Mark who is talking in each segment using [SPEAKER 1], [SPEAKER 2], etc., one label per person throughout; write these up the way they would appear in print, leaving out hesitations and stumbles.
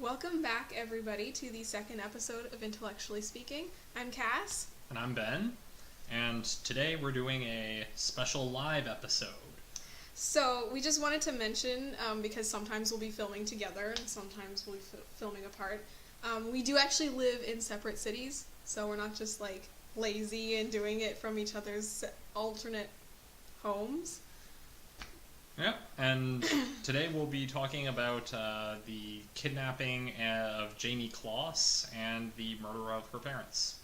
[SPEAKER 1] Welcome back, everybody, to the second episode of Intellectually Speaking. I'm Cass.
[SPEAKER 2] And I'm Ben. And today we're doing a special live episode.
[SPEAKER 1] So, we just wanted to mention, because sometimes we'll be filming together and sometimes we'll be filming apart, we do actually live in separate cities, so we're not just, lazy and doing it from each other's alternate homes.
[SPEAKER 2] Yep, and today we'll be talking about the kidnapping of Jayme Closs and the murder of her parents.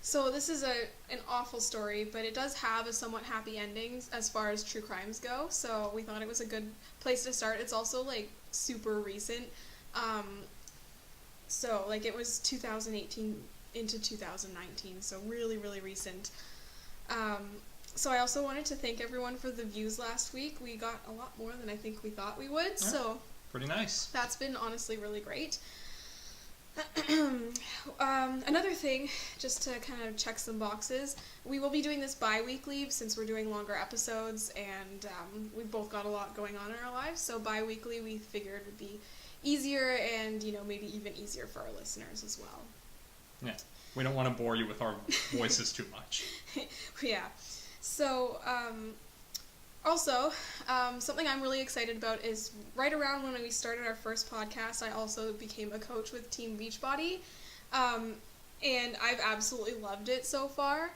[SPEAKER 1] So this is an awful story, but it does have a somewhat happy ending as far as true crimes go, so we thought it was a good place to start. It's also, super recent. It was 2018 into 2019, so really, really recent. So I also wanted to thank everyone for the views last week. We got a lot more than I think we thought we would,
[SPEAKER 2] Yeah,
[SPEAKER 1] so
[SPEAKER 2] pretty nice.
[SPEAKER 1] That's been honestly really great. Another thing, just to kind of check some boxes, we will be doing this bi-weekly since we're doing longer episodes and we've both got a lot going on in our lives, so bi-weekly we figured would be easier and, maybe even easier for our listeners as well.
[SPEAKER 2] Yeah, we don't want to bore you with our voices too much.
[SPEAKER 1] Yeah. So, something I'm really excited about is right around when we started our first podcast, I also became a coach with Team Beachbody, and I've absolutely loved it so far.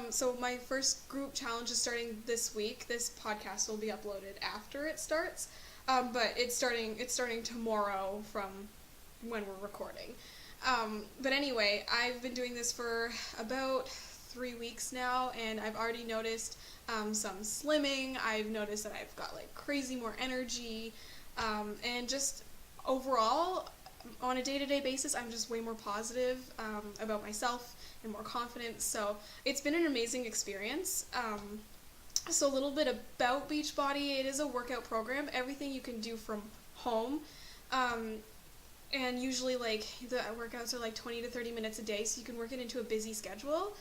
[SPEAKER 1] So my first group challenge is starting this week. This podcast will be uploaded after it starts, but it's starting tomorrow from when we're recording. But anyway, I've been doing this for about 3 weeks now, and I've already noticed some slimming. I've noticed that I've got crazy more energy, and just overall on a day-to-day basis I'm just way more positive about myself and more confident, so it's been an amazing experience. So a little bit about Beachbody. It is a workout program, everything you can do from home, and usually the workouts are 20 to 30 minutes a day, so you can work it into a busy schedule.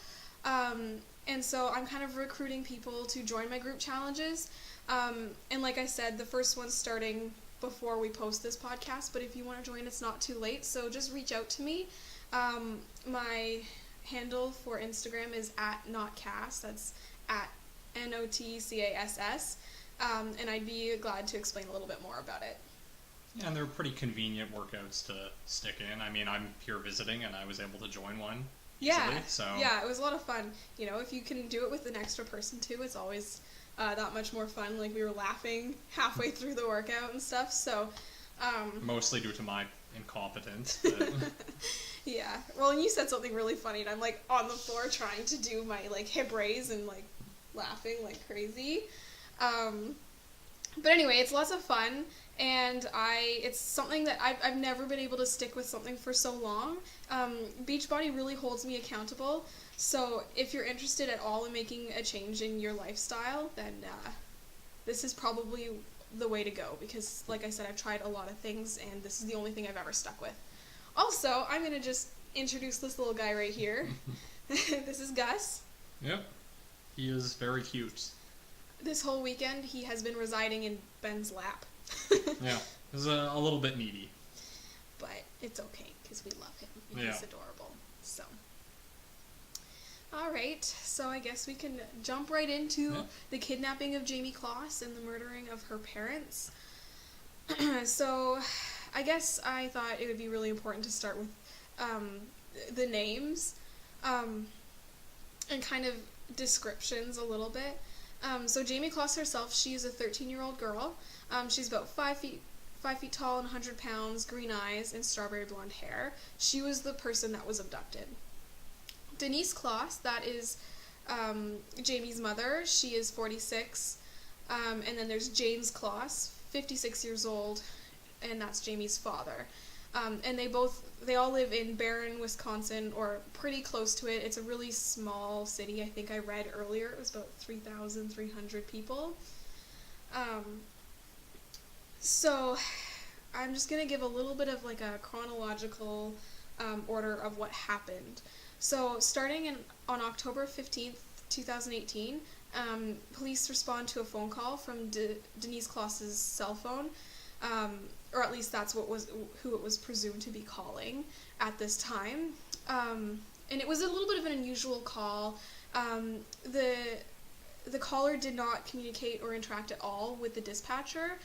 [SPEAKER 1] And so I'm kind of recruiting people to join my group challenges. And like I said, the first one's starting before we post this podcast, but if you want to join, it's not too late, so just reach out to me. My handle for Instagram is @notcass, that's @NOTCASS, and I'd be glad to explain a little bit more about it.
[SPEAKER 2] Yeah, and they're pretty convenient workouts to stick in. I mean, I'm here visiting and I was able to join one.
[SPEAKER 1] Yeah,
[SPEAKER 2] easily, so.
[SPEAKER 1] Yeah, it was a lot of fun. If you can do it with an extra person too, it's always that much more fun. We were laughing halfway through the workout and stuff, so.
[SPEAKER 2] Mostly due to my incompetence. But.
[SPEAKER 1] Yeah, well, and you said something really funny, and I'm on the floor trying to do my hip raise and laughing like crazy. But anyway, it's lots of fun, and it's something that I've never been able to stick with something for so long. Beachbody really holds me accountable, so if you're interested at all in making a change in your lifestyle, then this is probably the way to go, because like I said, I've tried a lot of things, and this is the only thing I've ever stuck with. Also, I'm going to just introduce this little guy right here. This is Gus.
[SPEAKER 2] Yep, he is very cute.
[SPEAKER 1] This whole weekend, he has been residing in Ben's lap.
[SPEAKER 2] Yeah, he's a little bit needy.
[SPEAKER 1] But it's okay, because we love him.
[SPEAKER 2] Yeah.
[SPEAKER 1] He's adorable. So, alright, so I guess we can jump right into the kidnapping of Jayme Closs and the murdering of her parents. So, I guess I thought it would be really important to start with the names and kind of descriptions a little bit. So Jayme Closs herself, she's a 13-year-old girl. She's about 5 feet tall and 100 pounds, green eyes, and strawberry blonde hair. She was the person that was abducted. Denise Closs, that is Jayme's mother. She is 46. And then there's James Closs, 56 years old, and that's Jayme's father. And they all live in Barron, Wisconsin, or pretty close to it. It's a really small city. I think I read earlier it was about 3,300 people. So I'm just going to give a little bit of a chronological order of what happened. So starting on October 15th, 2018, police respond to a phone call from Denise Closs's cell phone. or at least that's who it was presumed to be calling at this time. And it was a little bit of an unusual call. The caller did not communicate or interact at all with the dispatcher,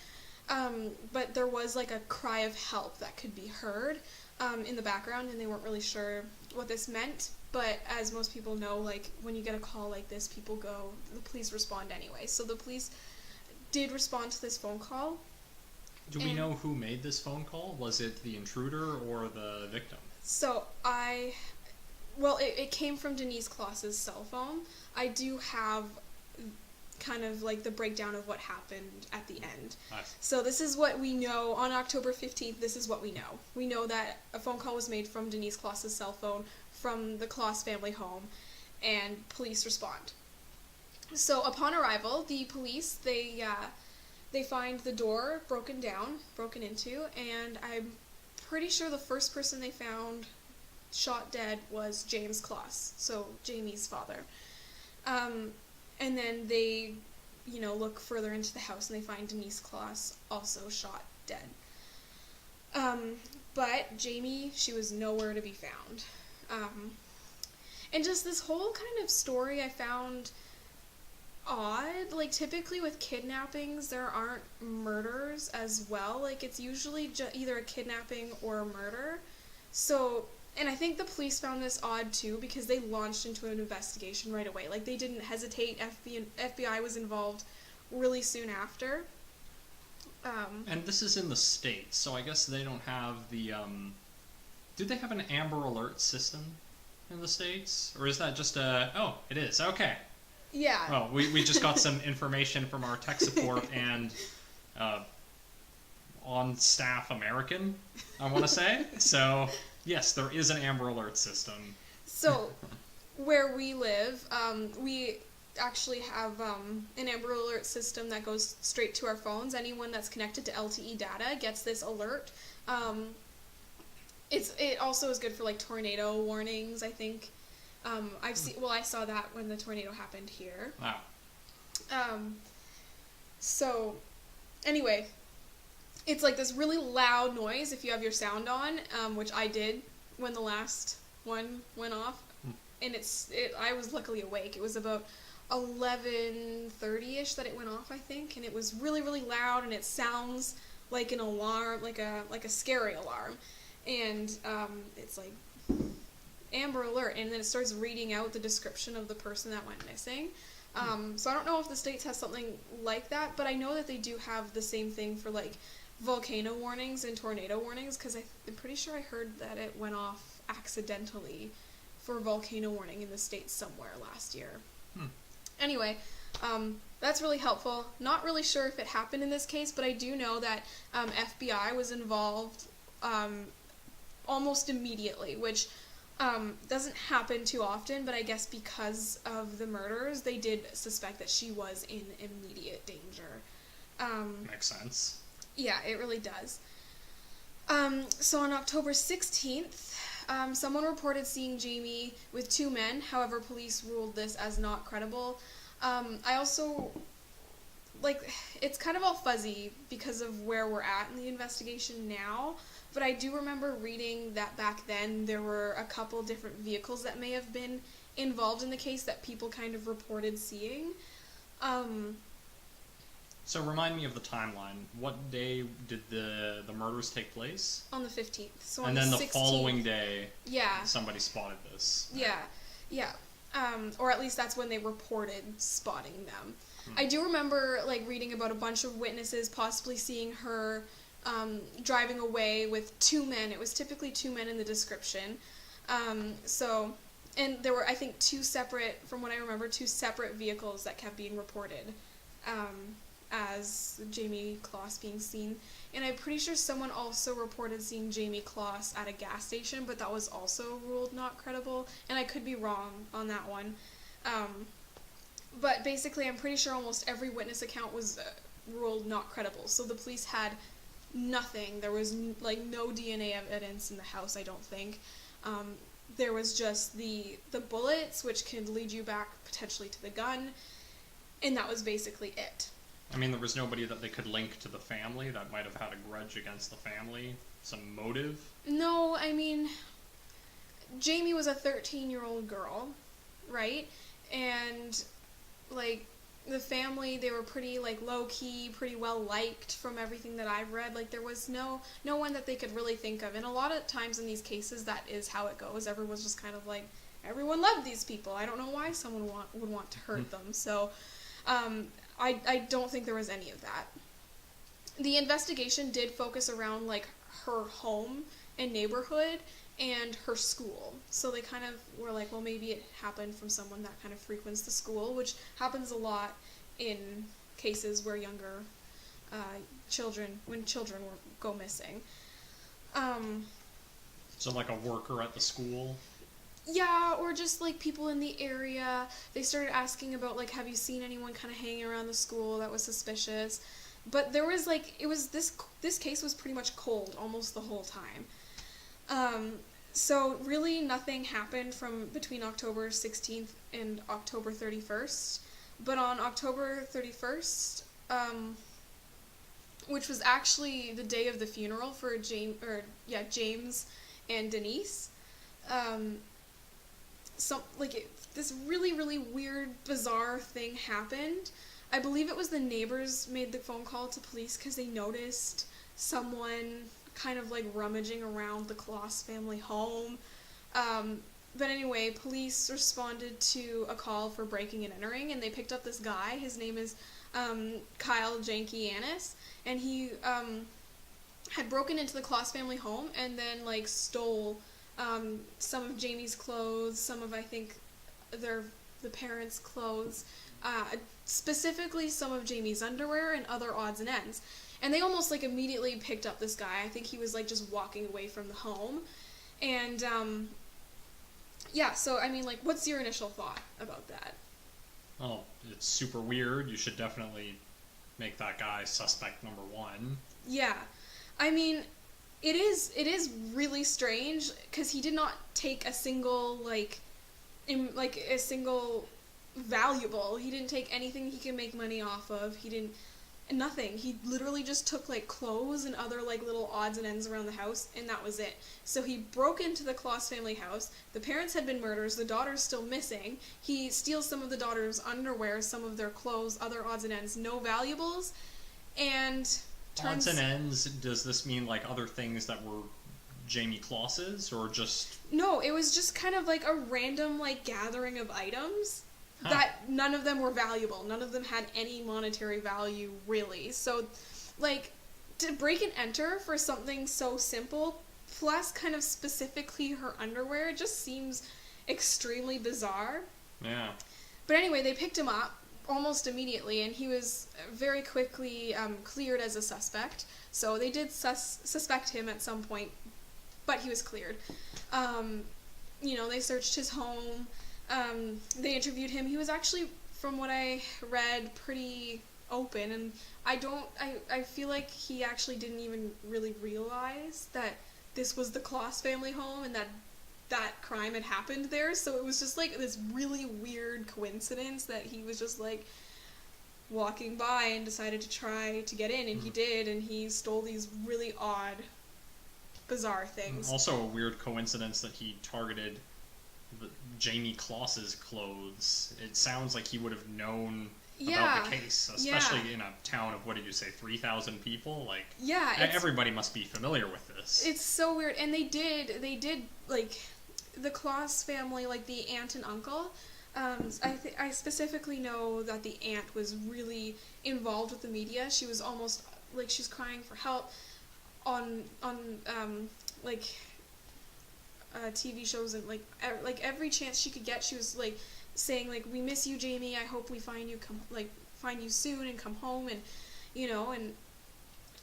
[SPEAKER 1] but there was like a cry of help that could be heard in the background, and they weren't really sure what this meant. But as most people know, like when you get a call like this, the police respond anyway. So the police did respond to this phone call.
[SPEAKER 2] Do we know who made this phone call? Was it the intruder or the victim?
[SPEAKER 1] So it came from Jayme Closs's cell phone. I do have kind of like the breakdown of what happened at the end.
[SPEAKER 2] Nice.
[SPEAKER 1] So this is what we know on October 15th. This is what we know. We know that a phone call was made from Jayme Closs's cell phone from the Closs family home, and police respond. So upon arrival, the police, they find the door broken into, and I'm pretty sure the first person they found shot dead was Jayme Closs, so Jayme's father. And then they, look further into the house and they find Jayme Closs also shot dead. But Jayme, she was nowhere to be found. And just this whole kind of story I found odd. Like, typically with kidnappings, there aren't murders as well. Like, it's usually either a kidnapping or a murder. So, and I think the police found this odd too, because they launched into an investigation right away. Like, they didn't hesitate. FBI was involved really soon after.
[SPEAKER 2] And this is in the States, so I guess they don't have the, do they have an Amber Alert system in the States? Or is that just oh, it is, okay.
[SPEAKER 1] Yeah.
[SPEAKER 2] Well, we just got some information from our tech support and on-staff American, I want to say. So, yes, there is an Amber Alert system.
[SPEAKER 1] So, where we live, we actually have an Amber Alert system that goes straight to our phones. Anyone that's connected to LTE data gets this alert. It also is good for like tornado warnings, I think. I saw that when the tornado happened here.
[SPEAKER 2] Wow.
[SPEAKER 1] So, anyway, it's like this really loud noise if you have your sound on, which I did when the last one went off. And I was luckily awake. It was about 11:30ish that it went off, I think, and it was really, really loud, and it sounds like an alarm, like a scary alarm. And it's like Amber Alert, and then it starts reading out the description of the person that went missing. So I don't know if the States has something like that, but I know that they do have the same thing for like volcano warnings and tornado warnings, because I'm pretty sure I heard that it went off accidentally for volcano warning in the States somewhere last year. Anyway, that's really helpful. Not really sure if it happened in this case, but I do know that FBI was involved almost immediately, which doesn't happen too often, but I guess because of the murders, they did suspect that she was in immediate danger.
[SPEAKER 2] Makes sense.
[SPEAKER 1] Yeah, it really does. So on October 16th, someone reported seeing Jayme with two men. However, police ruled this as not credible. I also, it's kind of all fuzzy because of where we're at in the investigation now, but I do remember reading that back then there were a couple different vehicles that may have been involved in the case that people kind of reported seeing.
[SPEAKER 2] So remind me of the timeline. What day did the murders take place?
[SPEAKER 1] On the 15th. So on
[SPEAKER 2] and then the
[SPEAKER 1] 16th,
[SPEAKER 2] following day,
[SPEAKER 1] yeah,
[SPEAKER 2] somebody spotted this.
[SPEAKER 1] Yeah. Or at least that's when they reported spotting them. I do remember reading about a bunch of witnesses possibly seeing her driving away with two men. It was typically two men in the description. And there were, I think, from what I remember, two separate vehicles that kept being reported as Jayme Closs being seen. And I'm pretty sure someone also reported seeing Jayme Closs at a gas station, but that was also ruled not credible. And I could be wrong on that one. But basically, I'm pretty sure almost every witness account was ruled not credible. So the police had nothing. There was no DNA evidence in the house, I don't think. There was just the bullets, which could lead you back potentially to the gun, and that was basically it.
[SPEAKER 2] I mean, there was nobody that they could link to the family that might have had a grudge against the family? Some motive?
[SPEAKER 1] No, I mean, Jayme was a 13-year-old girl, right? And, like, the family, they were pretty, like, low-key, pretty well-liked from everything that I've read. Like, there was no one that they could really think of. And a lot of times in these cases, that is how it goes. Everyone's just kind of like, everyone loved these people. I don't know why someone would want to hurt them. So, I don't think there was any of that. The investigation did focus around, like, her home and neighborhood and her school. So they kind of were like, well, maybe it happened from someone that kind of frequents the school, which happens a lot in cases where younger children go missing.
[SPEAKER 2] So like a worker at the school?
[SPEAKER 1] Yeah, or just, like, people in the area. They started asking about, like, have you seen anyone kind of hanging around the school that was suspicious? But there was, like, this case was pretty much cold almost the whole time. So really nothing happened from between October 16th and October 31st. But on October 31st, which was actually the day of the funeral for James and Denise, this really, really weird, bizarre thing happened. I believe it was the neighbors made the phone call to police because they noticed someone kind of, like, rummaging around the Closs family home. But anyway, police responded to a call for breaking and entering, and they picked up this guy. His name is Kyle Jankianis, and he had broken into the Closs family home and then, like, stole some of Jayme's clothes, some of, I think, the parents' clothes, specifically some of Jayme's underwear and other odds and ends. And they almost, like, immediately picked up this guy. I think he was, like, just walking away from the home. And, so, I mean, like, what's your initial thought about that?
[SPEAKER 2] Oh, it's super weird. You should definitely make that guy suspect number one.
[SPEAKER 1] Yeah. I mean, it is really strange, because he did not take a single, a single valuable. He didn't take anything he could make money off of. Nothing. He literally just took, like, clothes and other, like, little odds and ends around the house, and that was it. So he broke into the Closs family house. The parents had been murdered. The daughter's still missing. He steals some of the daughter's underwear, some of their clothes, other odds and ends, no valuables, and
[SPEAKER 2] Odds and ends, does this mean, like, other things that were Jayme Closs's, or just...
[SPEAKER 1] No, it was just kind of, like, a random, like, gathering of items. That none of them were valuable. None of them had any monetary value, really. So, like, to break and enter for something so simple, plus kind of specifically her underwear, just seems extremely bizarre.
[SPEAKER 2] Yeah.
[SPEAKER 1] But anyway, they picked him up almost immediately, and he was very quickly cleared as a suspect. So they did suspect him at some point, but he was cleared. They searched his home. They interviewed him. He was actually, from what I read, pretty open, and I feel like he actually didn't even really realize that this was the Closs family home and that crime had happened there. So it was just, like, this really weird coincidence that he was just, like, walking by and decided to try to get in, and he did, and he stole these really odd, bizarre things.
[SPEAKER 2] Also a weird coincidence that he targeted Jayme Closs's clothes. It sounds like he would have known about the case, especially in a town of, what did you say, 3,000 people? Like, everybody must be familiar with this.
[SPEAKER 1] It's so weird, and they did, like, the Closs family, like, the aunt and uncle, I specifically know that the aunt was really involved with the media. She was almost, like, she's crying for help on TV shows, and like every chance she could get, she was, like, saying, like, we miss you, Jayme, I hope we find you soon and come home, and and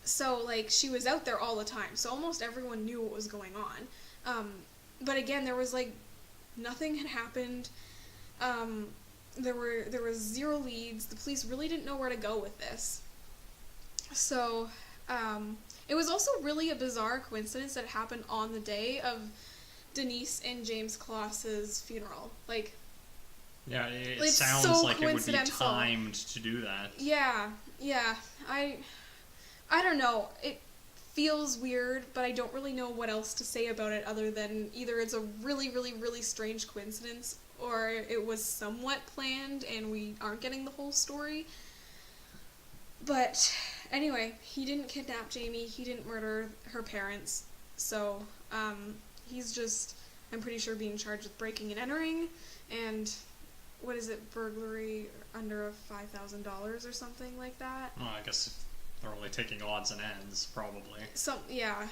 [SPEAKER 1] so, like, she was out there all the time, so almost everyone knew what was going on. But again, there was, like, nothing had happened. There was zero leads. The police really didn't know where to go with this. So it was also really a bizarre coincidence that happened on the day of Denise and James Closs's funeral. Like,
[SPEAKER 2] yeah, it sounds
[SPEAKER 1] so
[SPEAKER 2] like it would be timed to do that.
[SPEAKER 1] Yeah, Yeah, I don't know. It feels weird, but I don't really know what else to say about it other than either it's a really, really, really strange coincidence or it was somewhat planned and we aren't getting the whole story. But anyway, he didn't kidnap Jayme, he didn't murder her parents, so he's just, I'm pretty sure, being charged with breaking and entering, and what is it, burglary under $5,000 or something like that.
[SPEAKER 2] Well, I guess they're only taking odds and ends, probably.
[SPEAKER 1] Yeah.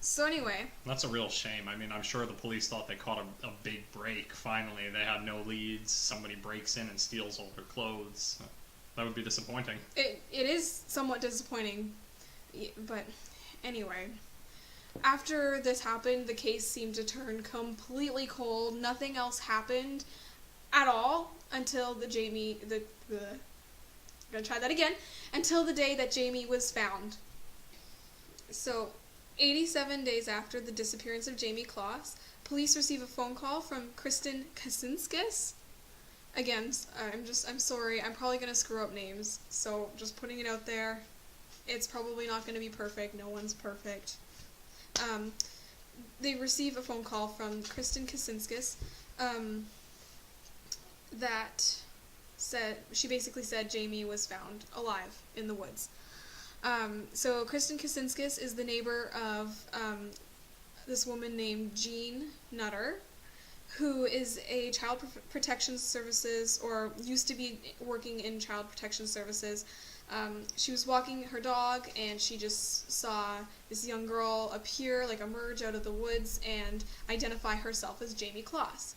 [SPEAKER 1] So anyway.
[SPEAKER 2] That's a real shame. I mean, I'm sure the police thought they caught a big break. Finally, they had no leads. Somebody breaks in and steals all their clothes. That would be disappointing.
[SPEAKER 1] It is somewhat disappointing, but anyway. After this happened, the case seemed to turn completely cold. Nothing else happened at all until until the day that Jayme was found. So, 87 days after the disappearance of Jayme Closs, police receive a phone call from Kristen Kasinskis. Again, I'm sorry, I'm probably going to screw up names, so just putting it out there. It's probably not going to be perfect, no one's perfect. They receive a phone call from Kristen Kasinskis, that she basically said Jayme was found alive in the woods. So Kristen Kasinskis is the neighbor of this woman named Jean Nutter, who is a child protection services, or used to be working in child protection services. She was walking her dog and she just saw this young girl appear, emerge out of the woods and identify herself as Jayme Closs.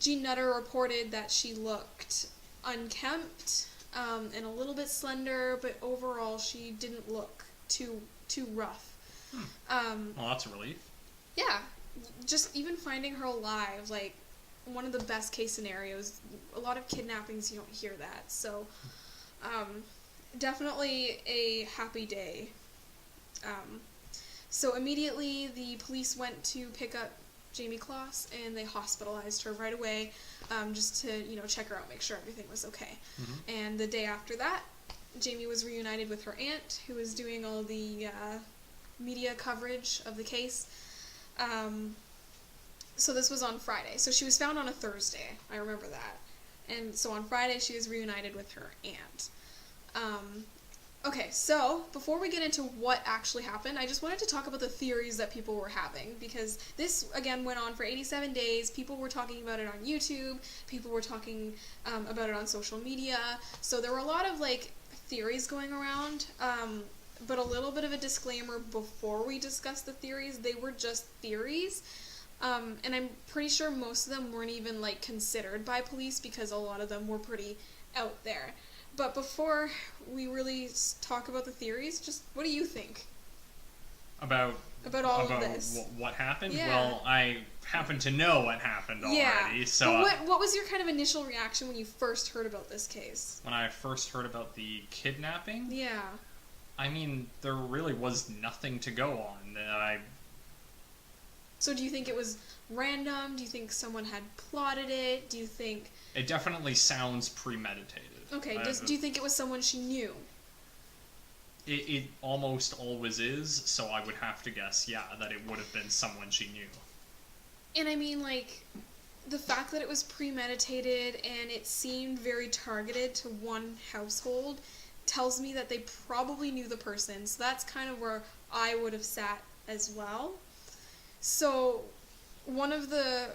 [SPEAKER 1] Jean Nutter reported that she looked unkempt and a little bit slender, but overall she didn't look too rough.
[SPEAKER 2] Well, that's a relief.
[SPEAKER 1] Yeah, just even finding her alive, one of the best case scenarios. A lot of kidnappings, you don't hear that, so definitely a happy day. So immediately the police went to pick up Jayme Closs and they hospitalized her right away, just to check her out, make sure everything was okay. Mm-hmm. And the day after that, Jayme was reunited with her aunt, who was doing all the media coverage of the case. So this was on Friday. So she was found on a Thursday. I remember that. And so on Friday, she was reunited with her aunt. Okay, so before we get into what actually happened, I just wanted to talk about the theories that people were having, because this, again, went on for 87 days. People were talking about it on YouTube. People were talking about it on social media. So there were a lot of, theories going around, but a little bit of a disclaimer before we discuss the theories. They were just theories. And I'm pretty sure most of them weren't even, considered by police, because a lot of them were pretty out there. But before we really talk about the theories, just what do you think? About all of this?
[SPEAKER 2] What happened?
[SPEAKER 1] Yeah.
[SPEAKER 2] Well, I happen to know what happened already.
[SPEAKER 1] Yeah.
[SPEAKER 2] So
[SPEAKER 1] what was your kind of initial reaction when you first heard about this case?
[SPEAKER 2] When I first heard about the kidnapping?
[SPEAKER 1] Yeah.
[SPEAKER 2] I mean, there really was nothing to go on.
[SPEAKER 1] So do you think it was random? Do you think someone had plotted it? Do you think...
[SPEAKER 2] It definitely sounds premeditated.
[SPEAKER 1] Okay, do you think it was someone she knew?
[SPEAKER 2] It almost always is, so I would have to guess, that it would have been someone she knew.
[SPEAKER 1] And I mean, the fact that it was premeditated and it seemed very targeted to one household tells me that they probably knew the person, so that's kind of where I would have sat as well. So, one of the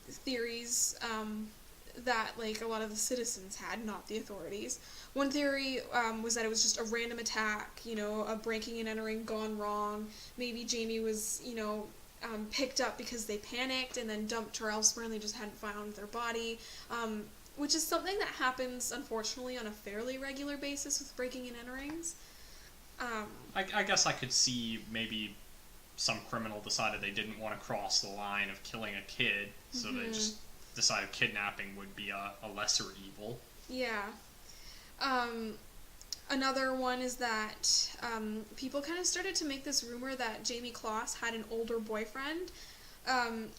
[SPEAKER 1] theories that a lot of the citizens had, not the authorities, one theory was that it was just a random attack, a breaking and entering gone wrong. Maybe Jayme was, picked up because they panicked and then dumped her elsewhere and they just hadn't found their body, which is something that happens, unfortunately, on a fairly regular basis with breaking and enterings.
[SPEAKER 2] I guess I could see maybe some criminal decided they didn't want to cross the line of killing a kid, so they just decided kidnapping would be a lesser evil.
[SPEAKER 1] Yeah. Another one is that people kind of started to make this rumor that Jayme Closs had an older boyfriend.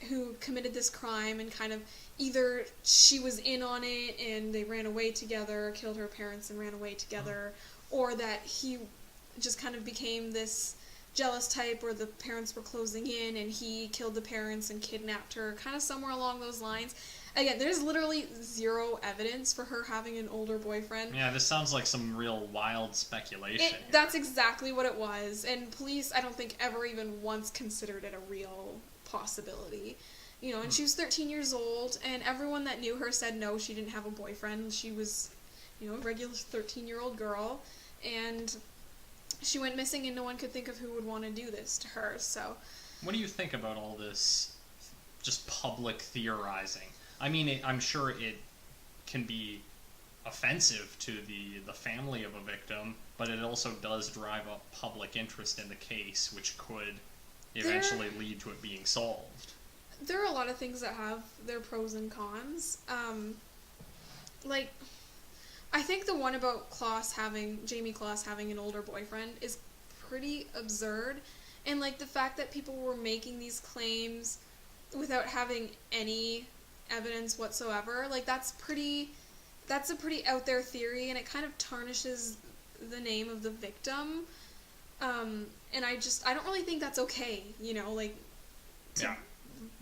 [SPEAKER 1] who committed this crime, and kind of either she was in on it and they ran away together, killed her parents and ran away together, or that he just kind of became this jealous type where the parents were closing in and he killed the parents and kidnapped her, kind of somewhere along those lines. Again, there's literally zero evidence for her having an older boyfriend.
[SPEAKER 2] Yeah, this sounds like some real wild speculation.
[SPEAKER 1] That's exactly what it was, and police, I don't think, ever even once considered it a real possibility. You know, and she was 13 years old, and everyone that knew her said no, she didn't have a boyfriend. She was, you know, a regular 13-year-old girl, and she went missing, and no one could think of who would want to do this to her, so...
[SPEAKER 2] What do you think about all this just public theorizing? I mean, I'm sure it can be offensive to the family of a victim, but it also does drive up public interest in the case, which could eventually lead to it being solved.
[SPEAKER 1] There are a lot of things that have their pros and cons. Like, I think the one about Jayme Closs having an older boyfriend is pretty absurd, and like the fact that people were making these claims without having any evidence whatsoever, like that's a pretty out there theory, and it kind of tarnishes the name of the victim. And I don't really think that's okay, you know, like to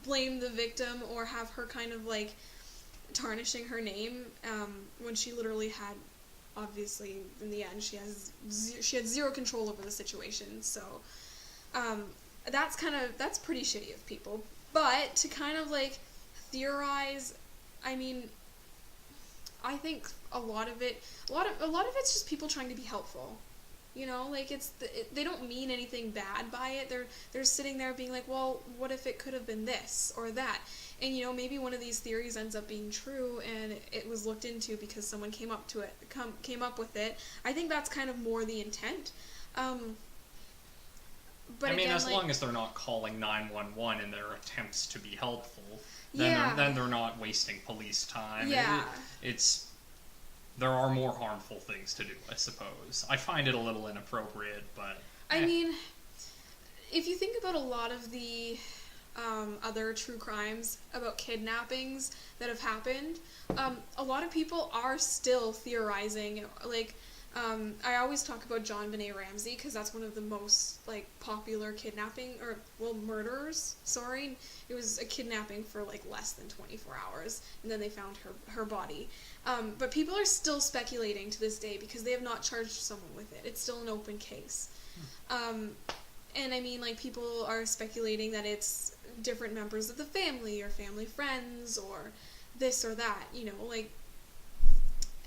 [SPEAKER 1] blame the victim or have her kind of like tarnishing her name when she literally had, obviously in the end she had zero control over the situation. So that's pretty shitty of people. But to kind of like theorize, I mean, I think a lot of it's just people trying to be helpful. You know, like they don't mean anything bad by it. They're sitting there being like, well, what if it could have been this or that? And you know, maybe one of these theories ends up being true, and it was looked into because someone came up with it. I think that's kind of more the intent. But
[SPEAKER 2] I mean,
[SPEAKER 1] again,
[SPEAKER 2] as long as they're not calling 911 in their attempts to be helpful, then they're not wasting police time.
[SPEAKER 1] Yeah.
[SPEAKER 2] There are more harmful things to do, I suppose. I find it a little inappropriate, but...
[SPEAKER 1] I mean, if you think about a lot of the other true crimes about kidnappings that have happened, a lot of people are still theorizing. Like, I always talk about JonBenet Ramsey because that's one of the most like popular murderers. Sorry, it was a kidnapping for like less than 24 hours, and then they found her body. But people are still speculating to this day because they have not charged someone with it. It's still an open case. And I mean, like, people are speculating that it's different members of the family or family friends or this or that. You know, like,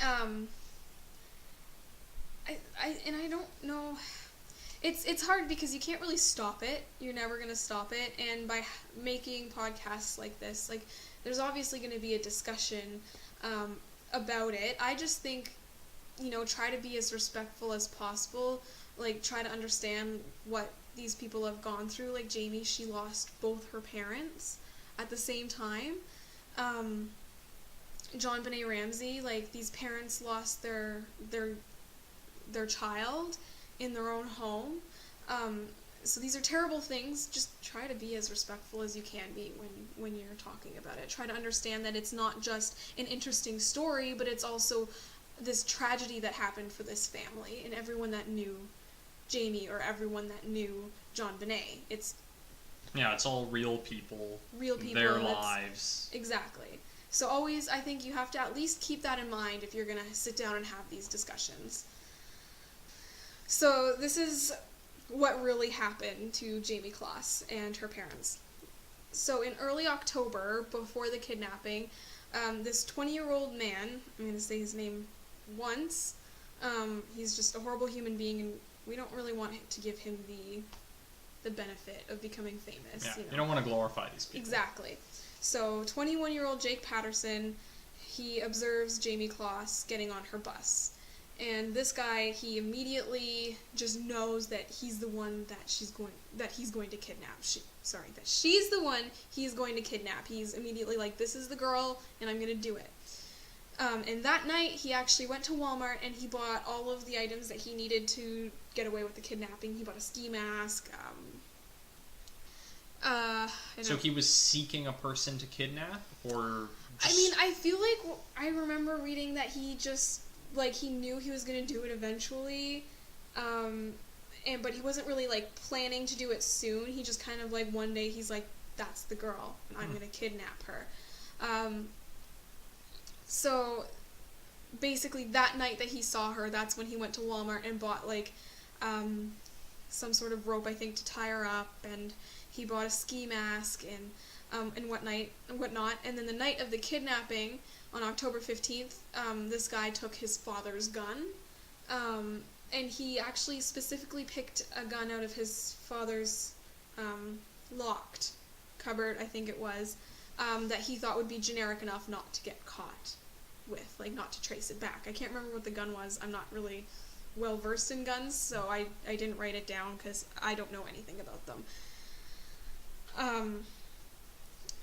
[SPEAKER 1] I don't know. It's hard because you can't really stop it. You're never going to stop it. And by making podcasts like this, like, there's obviously going to be a discussion about it. I just think, you know, try to be as respectful as possible. Like, try to understand what these people have gone through. Like, Jayme, she lost both her parents at the same time. JonBenet Ramsey, like, these parents lost their child in their own home. So these are terrible things. Just try to be as respectful as you can be when you're talking about it. Try to understand that it's not just an interesting story, but it's also this tragedy that happened for this family and everyone that knew Jayme or everyone that knew JonBenet. It's
[SPEAKER 2] all real people, their lives.
[SPEAKER 1] Exactly. So always, I think you have to at least keep that in mind if you're going to sit down and have these discussions. So this is what really happened to Jayme Closs and her parents. So in early October, before the kidnapping, this 20-year-old man, I'm going to say his name once, he's just a horrible human being, and we don't really want to give him the benefit of becoming famous.
[SPEAKER 2] Yeah, you don't want to glorify these people.
[SPEAKER 1] Exactly. So 21-year-old Jake Patterson, he observes Jayme Closs getting on her bus. And this guy, he immediately just knows that he's the one that he's going to kidnap. That she's the one he's going to kidnap. He's immediately like, this is the girl, and I'm going to do it. And that night, he actually went to Walmart, and he bought all of the items that he needed to get away with the kidnapping. He bought a ski mask,
[SPEAKER 2] So he was seeking a person to kidnap, or?
[SPEAKER 1] I mean, I feel like I remember reading that he just, like, he knew he was going to do it eventually, but he wasn't really, like, planning to do it soon. He just kind of, like, one day he's like, that's the girl, and I'm going to kidnap her. So, basically, that night that he saw her, that's when he went to Walmart and bought, like, some sort of rope, I think, to tie her up, and he bought a ski mask, and whatnot. And then the night of the kidnapping, on October 15th, this guy took his father's gun, and he actually specifically picked a gun out of his father's locked cupboard, I think it was, that he thought would be generic enough not to get caught with, like, not to trace it back. I can't remember what the gun was. I'm not really well versed in guns, so I didn't write it down because I don't know anything about them.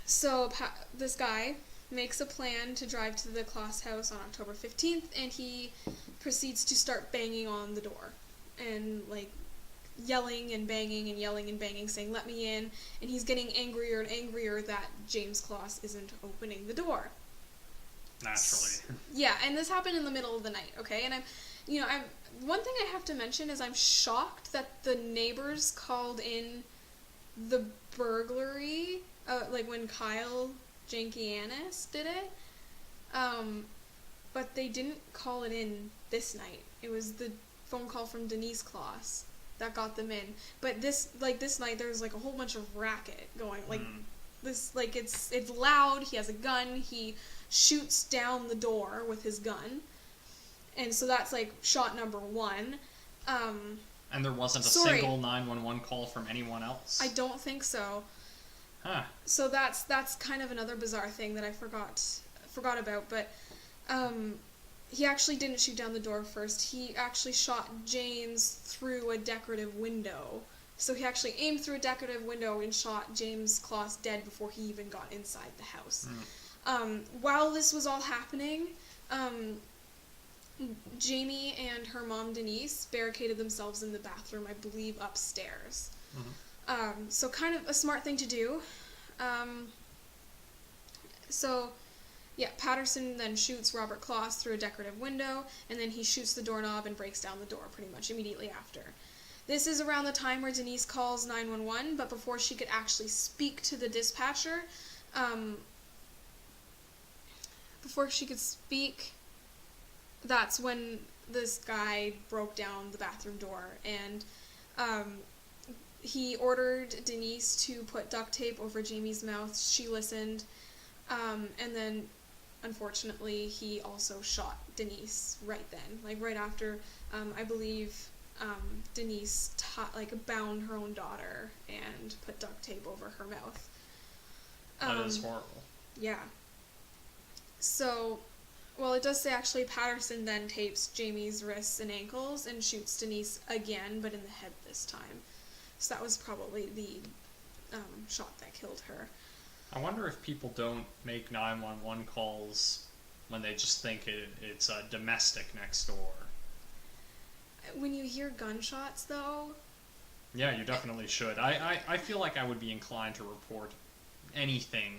[SPEAKER 1] So this guy makes a plan to drive to the Closs house on October 15th, and he proceeds to start banging on the door and, like, yelling and banging, saying, let me in, and he's getting angrier and angrier that Jayme Closs isn't opening the door.
[SPEAKER 2] Naturally.
[SPEAKER 1] Yeah, and this happened in the middle of the night, okay? And one thing I have to mention is I'm shocked that the neighbors called in the burglary, like when Kyle Jankianis did it, but they didn't call it in this night. It was the phone call from Jayme Closs that got them in. But this night there was, like, a whole bunch of racket going, like, this, like, it's loud, he has a gun, he shoots down the door with his gun, and so that's, like, shot number one.
[SPEAKER 2] And there wasn't a single 911 call from anyone else?
[SPEAKER 1] I don't think so.
[SPEAKER 2] Huh.
[SPEAKER 1] So that's kind of another bizarre thing that I forgot about, but he actually didn't shoot down the door first. He actually shot James through a decorative window. So he actually aimed through a decorative window and shot Jayme Closs dead before he even got inside the house. While this was all happening, Jayme and her mom Denise barricaded themselves in the bathroom, I believe upstairs. So kind of a smart thing to do. Patterson then shoots Robert Closs through a decorative window, and then he shoots the doorknob and breaks down the door pretty much immediately after. This is around the time where Denise calls 911, but before she could actually speak to the dispatcher, that's when this guy broke down the bathroom door, and he ordered Denise to put duct tape over Jamie's mouth. She listened, and then, unfortunately, he also shot Denise right then. Like, right after, I believe, Denise bound her own daughter and put duct tape over her mouth.
[SPEAKER 2] That is horrible.
[SPEAKER 1] Yeah. So, well, it does say actually Patterson then tapes Jamie's wrists and ankles and shoots Denise again, but in the head this time. So that was probably the shot that killed her.
[SPEAKER 2] I wonder if people don't make 911 calls when they just think it's a domestic next door.
[SPEAKER 1] When you hear gunshots, though...
[SPEAKER 2] Yeah, you definitely should. I feel like I would be inclined to report anything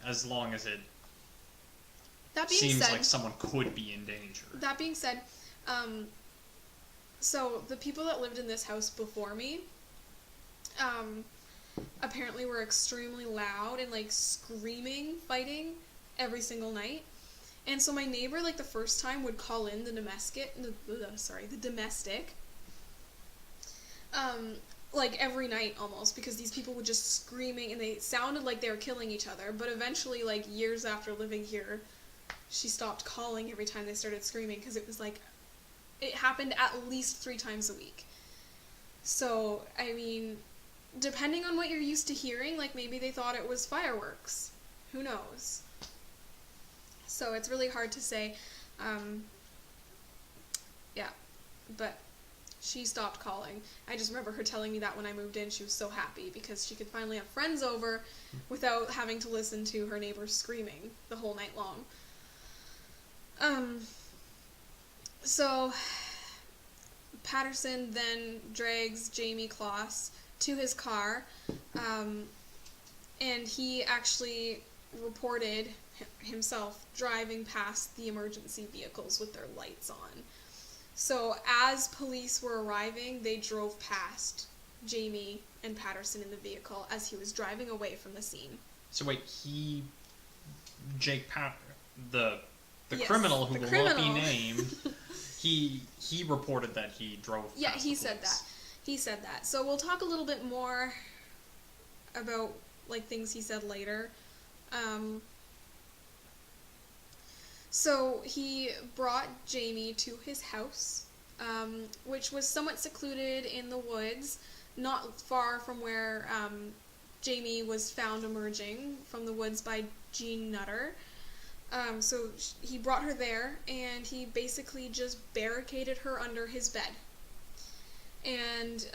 [SPEAKER 2] as long as it seems like someone could be in danger.
[SPEAKER 1] That being said, so the people that lived in this house before me apparently were extremely loud and, like, screaming, fighting every single night. And so my neighbor, like, the first time would call in the domestic, like, every night almost, because these people were just screaming, and they sounded like they were killing each other. But eventually, like, years after living here, she stopped calling every time they started screaming, because it was like, it happened at least 3 times a week. So, I mean, depending on what you're used to hearing, like, maybe they thought it was fireworks. Who knows? So it's really hard to say. But she stopped calling. I just remember her telling me that when I moved in. She was so happy because she could finally have friends over without having to listen to her neighbors screaming the whole night long. So Patterson then drags Jayme Closs to his car, and he actually reported himself driving past the emergency vehicles with their lights on. So as police were arriving, they drove past Jayme and Patterson in the vehicle as he was driving away from the scene.
[SPEAKER 2] So wait, the
[SPEAKER 1] yes,
[SPEAKER 2] criminal who will not be named, he reported that he drove past
[SPEAKER 1] Yeah, he
[SPEAKER 2] the
[SPEAKER 1] said
[SPEAKER 2] police.
[SPEAKER 1] that. He said that. So we'll talk a little bit more about like things he said later. So he brought Jayme to his house, which was somewhat secluded in the woods, not far from where Jayme was found emerging from the woods by Jean Nutter. So he brought her there, and he basically just barricaded her under his bed. And,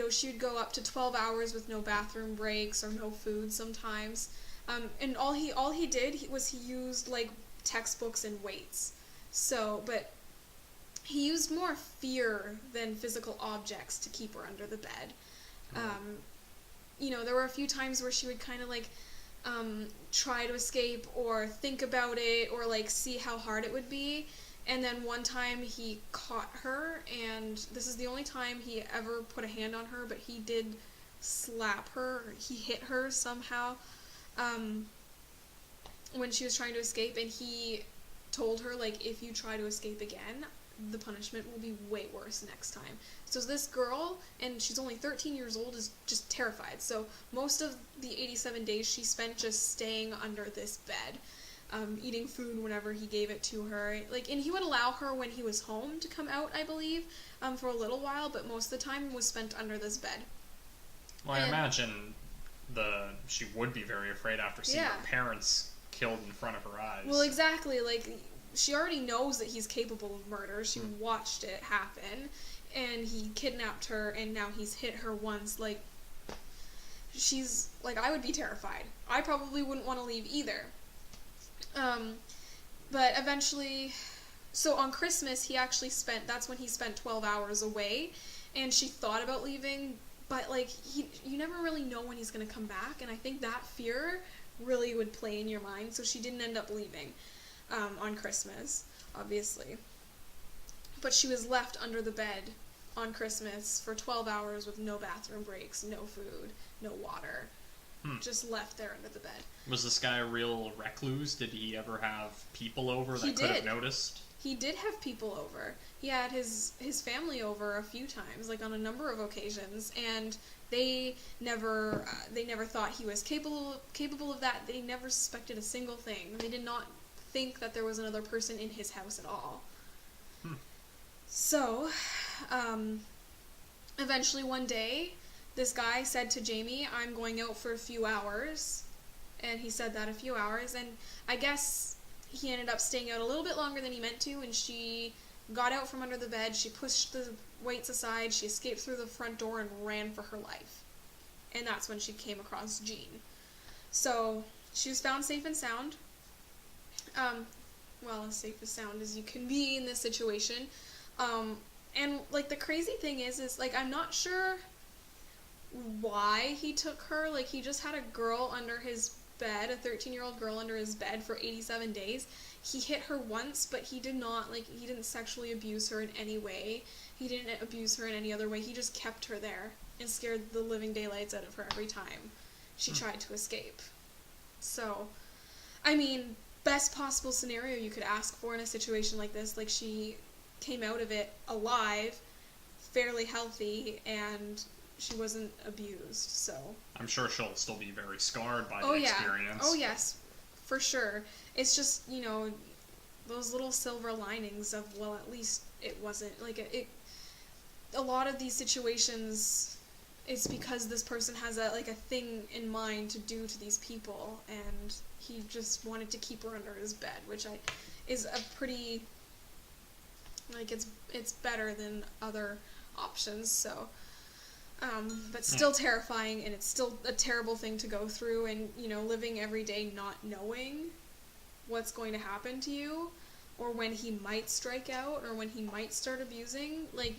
[SPEAKER 1] she would go up to 12 hours with no bathroom breaks or no food sometimes. And all he did was he used, like, textbooks and weights. So, but he used more fear than physical objects to keep her under the bed. There were a few times where she would kind of, like, try to escape or think about it or, like, see how hard it would be. And then one time he caught her, and this is the only time he ever put a hand on her, but he did slap her, or he hit her somehow when she was trying to escape, and he told her, like, if you try to escape again, the punishment will be way worse next time. So this girl, and she's only 13 years old, is just terrified. So most of the 87 days she spent just staying under this bed. Eating food whenever he gave it to her. And he would allow her when he was home to come out, I believe, for a little while, but most of the time was spent under this bed.
[SPEAKER 2] Well, I imagine she would be very afraid after seeing her parents killed in front of her eyes.
[SPEAKER 1] Well, exactly. Like, she already knows that he's capable of murder. She watched it happen, and he kidnapped her, and now he's hit her once. Like, she's, like, I would be terrified. I probably wouldn't want to leave either. But eventually, so on Christmas, that's when he spent 12 hours away, and she thought about leaving, but, like, you never really know when he's gonna come back, and I think that fear really would play in your mind, so she didn't end up leaving, on Christmas, obviously. But she was left under the bed on Christmas for 12 hours with no bathroom breaks, no food, no water. Just left there under the bed.
[SPEAKER 2] Was this guy a real recluse? Did he ever have people over that could have noticed?
[SPEAKER 1] He did have people over. He had his family over a few times, like on a number of occasions, and they never thought he was capable of that. They never suspected a single thing. They did not think that there was another person in his house at all. So, eventually one day, this guy said to Jayme, I'm going out for a few hours, and he said that a few hours, and I guess he ended up staying out a little bit longer than he meant to, and she got out from under the bed, she pushed the weights aside, she escaped through the front door and ran for her life. And that's when she came across Jean. So, she was found safe and sound. As safe and sound as you can be in this situation. And, like, the crazy thing is, like, I'm not sure why he took her. Like, he just had a girl under his bed, a 13-year-old girl under his bed for 87 days. He hit her once, but he didn't sexually abuse her in any way. He didn't abuse her in any other way. He just kept her there and scared the living daylights out of her every time she tried to escape. So, I mean, best possible scenario you could ask for in a situation like this. Like, she came out of it alive, fairly healthy, and she wasn't abused, so.
[SPEAKER 2] I'm sure she'll still be very scarred by the experience.
[SPEAKER 1] Oh, yes, for sure. It's just, those little silver linings of, well, at least it wasn't, like, a lot of these situations, it's because this person has a thing in mind to do to these people, and he just wanted to keep her under his bed, which is a pretty, it's better than other options, so. But still terrifying, and it's still a terrible thing to go through, and, living every day not knowing what's going to happen to you, or when he might strike out, or when he might start abusing, like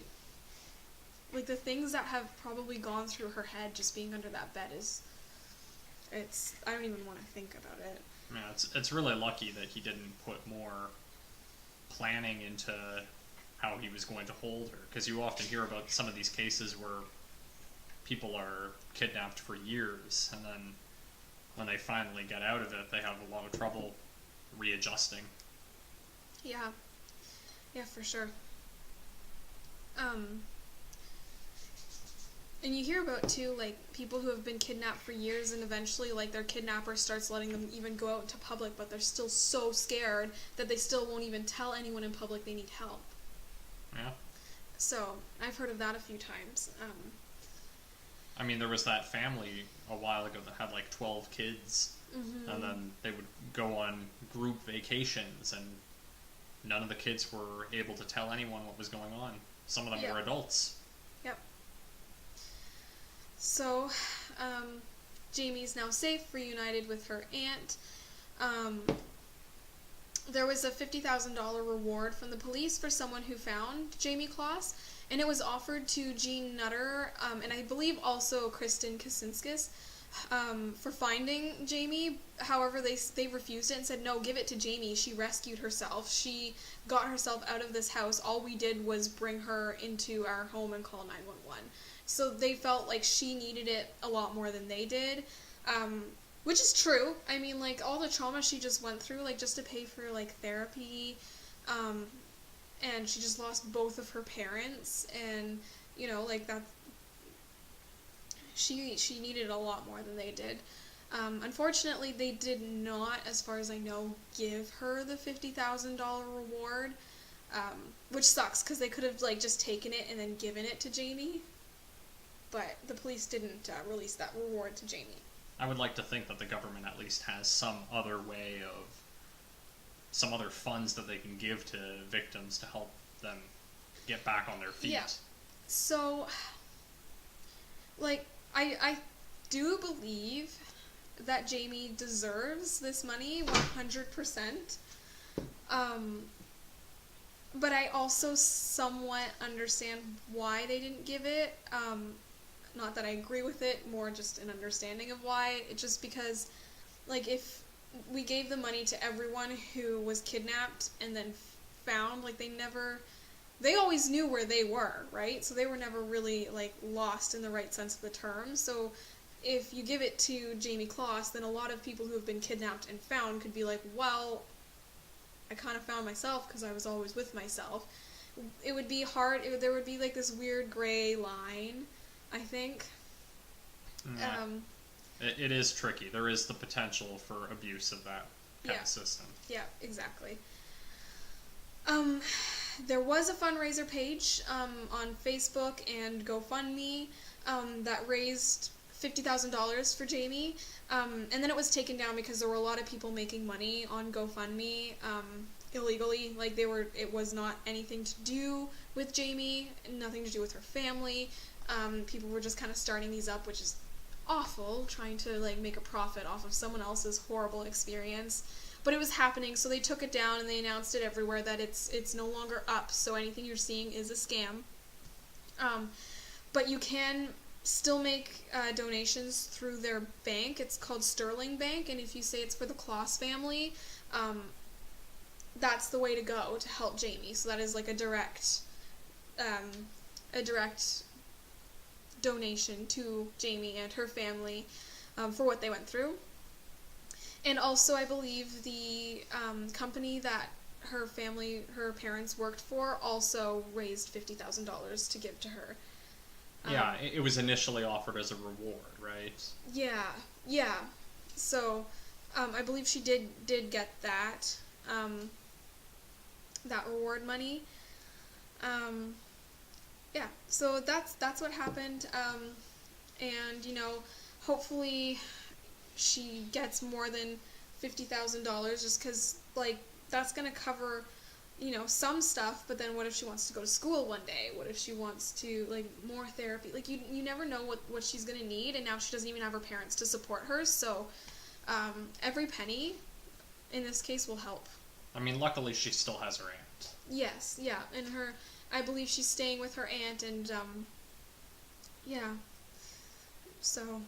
[SPEAKER 1] the things that have probably gone through her head just being under that bed is, I don't even want to think about it.
[SPEAKER 2] Yeah, it's really lucky that he didn't put more planning into how he was going to hold her, because you often hear about some of these cases where people are kidnapped for years, and then when they finally get out of it, they have a lot of trouble readjusting.
[SPEAKER 1] Yeah, for sure. And you hear about, too, like, people who have been kidnapped for years and eventually, like, their kidnapper starts letting them even go out into public, but they're still so scared that they still won't even tell anyone in public they need help.
[SPEAKER 2] Yeah.
[SPEAKER 1] So, I've heard of that a few times.
[SPEAKER 2] I mean, there was that family a while ago that had, like, 12 kids, and then they would go on group vacations, and none of the kids were able to tell anyone what was going on. Some of them were adults.
[SPEAKER 1] Yep. So, Jayme's now safe, reunited with her aunt. There was a $50,000 reward from the police for someone who found Jayme Closs, and it was offered to Jean Nutter, and I believe also Kristen Kasinskis, for finding Jayme. However, they refused it and said, no, give it to Jayme. She rescued herself. She got herself out of this house. All we did was bring her into our home and call 911. So they felt like she needed it a lot more than they did, which is true. I mean, like, all the trauma she just went through, like, just to pay for, like, therapy, and she just lost both of her parents, and, you know, like, that, she needed a lot more than they did. Unfortunately, they did not, as far as I know, give her the $50,000 reward, which sucks, because they could have, like, just taken it and then given it to Jayme. But the police didn't release that reward to Jayme.
[SPEAKER 2] I would like to think that the government at least has some other way of, some other funds that they can give to victims to help them get back on their feet.
[SPEAKER 1] Yeah. So, like, I do believe that Jayme deserves this money 100%. But I also somewhat understand why they didn't give it. Not that I agree with it, more just an understanding of why. It's just because, like, if we gave the money to everyone who was kidnapped and then found, like, they always knew where they were, right? So they were never really, like, lost in the right sense of the term. So if you give it to Jayme Closs, then a lot of people who have been kidnapped and found could be like, well, I kind of found myself because I was always with myself. It would be hard. There would be, like, this weird gray line, I think.
[SPEAKER 2] Yeah. It is tricky. There is the potential for abuse of that kind of system.
[SPEAKER 1] Yeah, exactly. There was a fundraiser page on Facebook and GoFundMe that raised $50,000 for Jayme, and then it was taken down because there were a lot of people making money on GoFundMe illegally. Like, it was not anything to do with Jayme, nothing to do with her family. People were just kind of starting these up, which is awful, trying to, like, make a profit off of someone else's horrible experience. But it was happening, so they took it down and they announced it everywhere that it's no longer up, so anything you're seeing is a scam. But you can still make donations through their bank. It's called Sterling Bank, and if you say it's for the Closs family, that's the way to go to help Jayme. So that is, like, a direct donation to Jayme and her family for what they went through. And also, I believe the company that her parents worked for, also raised $50,000 to give to her.
[SPEAKER 2] Yeah, it was initially offered as a reward, right?
[SPEAKER 1] Yeah. So, I believe she did get that reward money. Yeah, so that's what happened, and, you know, hopefully she gets more than $50,000, just because, like, that's going to cover, you know, some stuff, but then what if she wants to go to school one day? What if she wants to, like, more therapy? Like, you never know what she's going to need, and now she doesn't even have her parents to support her, so every penny, in this case, will help.
[SPEAKER 2] I mean, luckily she still has her aunt.
[SPEAKER 1] Yes, yeah, and I believe she's staying with her aunt, and, yeah, so,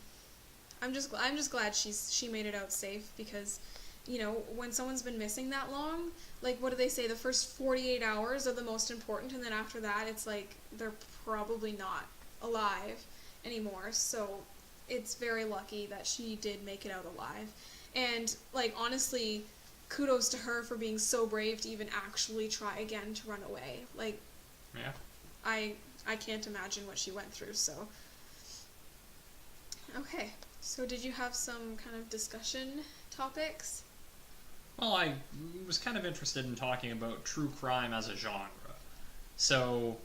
[SPEAKER 1] I'm just glad she made it out safe, because, you know, when someone's been missing that long, like, what do they say? The first 48 hours are the most important, and then after that, it's like they're probably not alive anymore. So it's very lucky that she did make it out alive. And, like, honestly, kudos to her for being so brave to even actually try again to run away. Like,
[SPEAKER 2] yeah,
[SPEAKER 1] I can't imagine what she went through. So okay, so did you have some kind of discussion topics?
[SPEAKER 2] Well, I was kind of interested in talking about true crime as a genre. So,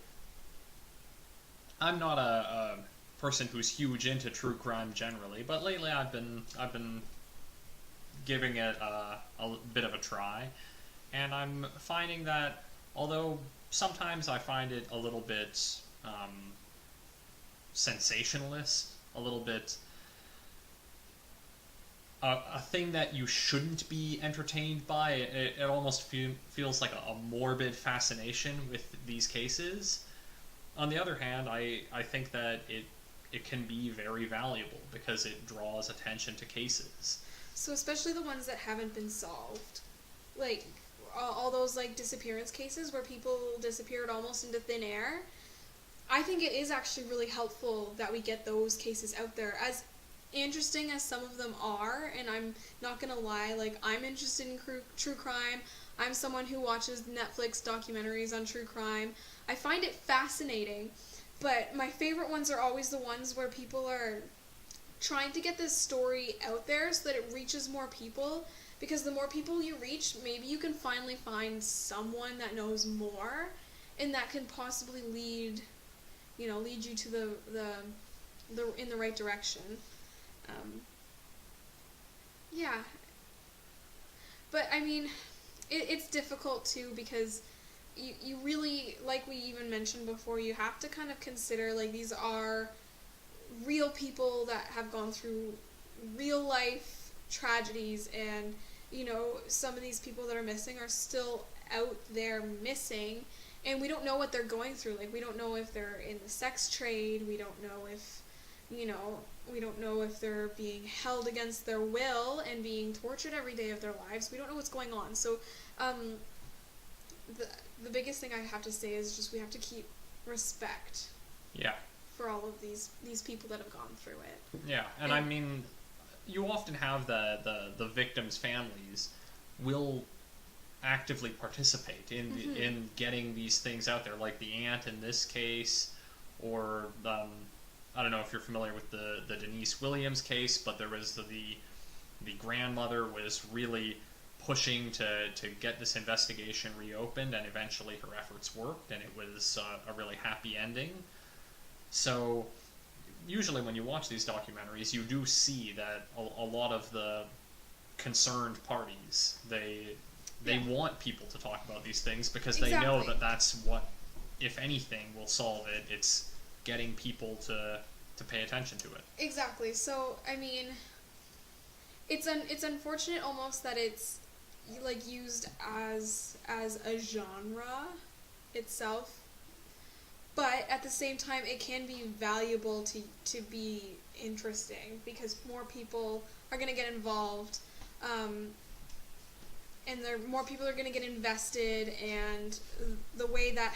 [SPEAKER 2] I'm not a person who's huge into true crime generally, but lately I've been giving it a bit of a try, and I'm finding that although sometimes I find it a little bit sensationalist, a little bit a thing that you shouldn't be entertained by. It almost feels like a morbid fascination with these cases. On the other hand, I think that it can be very valuable because it draws attention to cases.
[SPEAKER 1] So especially the ones that haven't been solved. Like, all those, like, disappearance cases where people disappeared almost into thin air. I think it is actually really helpful that we get those cases out there. As interesting as some of them are, and I'm not gonna lie, like, I'm interested in true crime. I'm someone who watches Netflix documentaries on true crime. I find it fascinating, but my favorite ones are always the ones where people are trying to get this story out there so that it reaches more people, because the more people you reach, maybe you can finally find someone that knows more, and that can possibly lead you to the in the right direction. Yeah. But, I mean, it's difficult, too, because you really, like we even mentioned before, you have to kind of consider, like, these are real people that have gone through real life tragedies, and, you know, some of these people that are missing are still out there missing, and we don't know what they're going through. Like, we don't know if they're in the sex trade, we don't know if, we don't know if they're being held against their will and being tortured every day of their lives. We don't know what's going on. So, the biggest thing I have to say is just we have to keep respect.
[SPEAKER 2] Yeah.
[SPEAKER 1] For all of these people that have gone through it.
[SPEAKER 2] Yeah, and I mean, you often have the victims' families will actively participate in getting these things out there, like the aunt in this case, or I don't know if you're familiar with the Denise Williams case, but there was the grandmother was really pushing to get this investigation reopened, and eventually her efforts worked, and it was a really happy ending. So usually when you watch these documentaries, you do see that a lot of the concerned parties, they want people to talk about these things because they know that that's what, if anything, will solve it. It's getting people to pay attention to it. Exactly.
[SPEAKER 1] So, I mean, it's unfortunate almost that it's, like, used as a genre itself. But at the same time, it can be valuable to be interesting, because more people are going to get involved, and more people are going to get invested, and the way that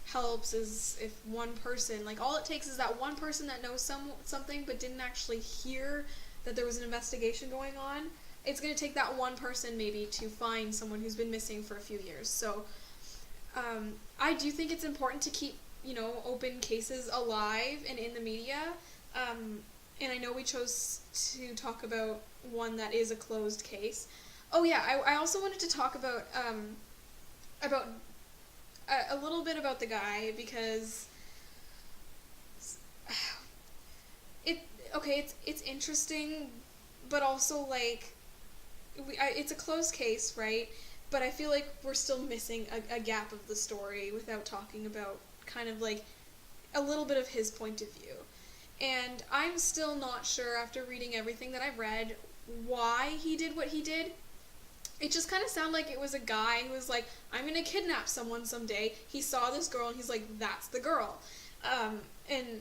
[SPEAKER 1] helps is if one person, like, all it takes is that one person that knows something but didn't actually hear that there was an investigation going on. It's going to take that one person maybe to find someone who's been missing for a few years. So I do think it's important to keep, open cases alive and in the media. And I know we chose to talk about one that is a closed case. Oh yeah, I also wanted to talk about a little bit about the guy, because it's interesting, but also, like, it's a closed case, right? But I feel like we're still missing a gap of the story without talking about kind of, like, a little bit of his point of view. And I'm still not sure, after reading everything that I've read, why he did what he did. It just kind of sounded like it was a guy who was like, I'm going to kidnap someone someday. He saw this girl and he's like, that's the girl. And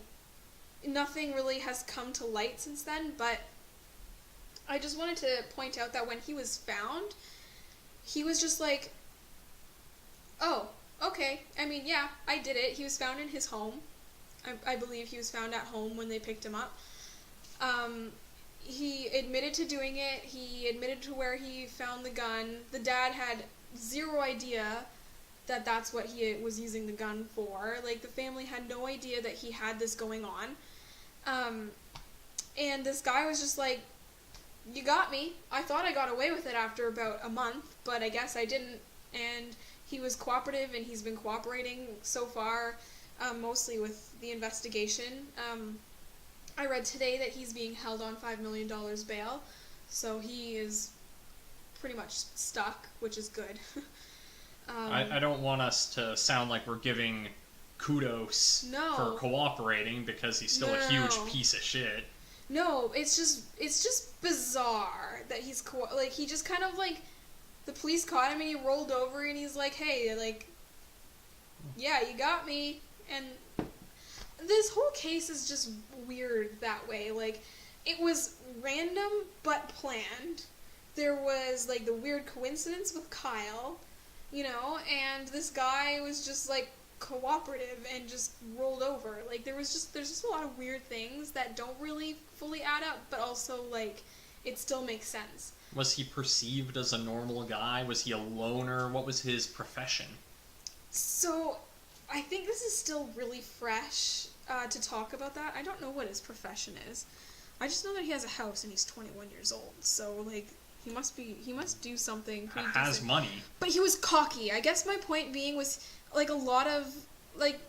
[SPEAKER 1] nothing really has come to light since then, but I just wanted to point out that when he was found, he was just like, oh, okay, I mean, yeah, I did it. He was found in his home. I believe he was found at home when they picked him up. He admitted to doing it. He admitted to where he found the gun. The dad had zero idea that that's what he was using the gun for. Like, the family had no idea that he had this going on. And this guy was just like, you got me. I thought I got away with it after about a month, but I guess I didn't. And he was cooperative, and he's been cooperating so far, mostly with the investigation. I read today that he's being held on $5 million bail, so he is pretty much stuck, which is good.
[SPEAKER 2] I don't want us to sound like we're giving kudos for cooperating, because he's still a huge piece of shit.
[SPEAKER 1] No, it's just bizarre that he's he just kind of like, the police caught him and he rolled over and he's like, hey, like, yeah, you got me. And this whole case is just weird that way. Like, it was random but planned. There was, like, the weird coincidence with Kyle, you know, and this guy was just, like, cooperative and just rolled over. Like, there's just a lot of weird things that don't really fully add up, but also, like, it still makes sense.
[SPEAKER 2] Was he perceived as a normal guy? Was he a loner? What was his profession?
[SPEAKER 1] So, I think this is still really fresh to talk about that. I don't know what his profession is. I just know that he has a house and he's 21 years old. So, like, he must do something pretty
[SPEAKER 2] has
[SPEAKER 1] decent.
[SPEAKER 2] Money.
[SPEAKER 1] But he was cocky. I guess my point being was, like, a lot of, like,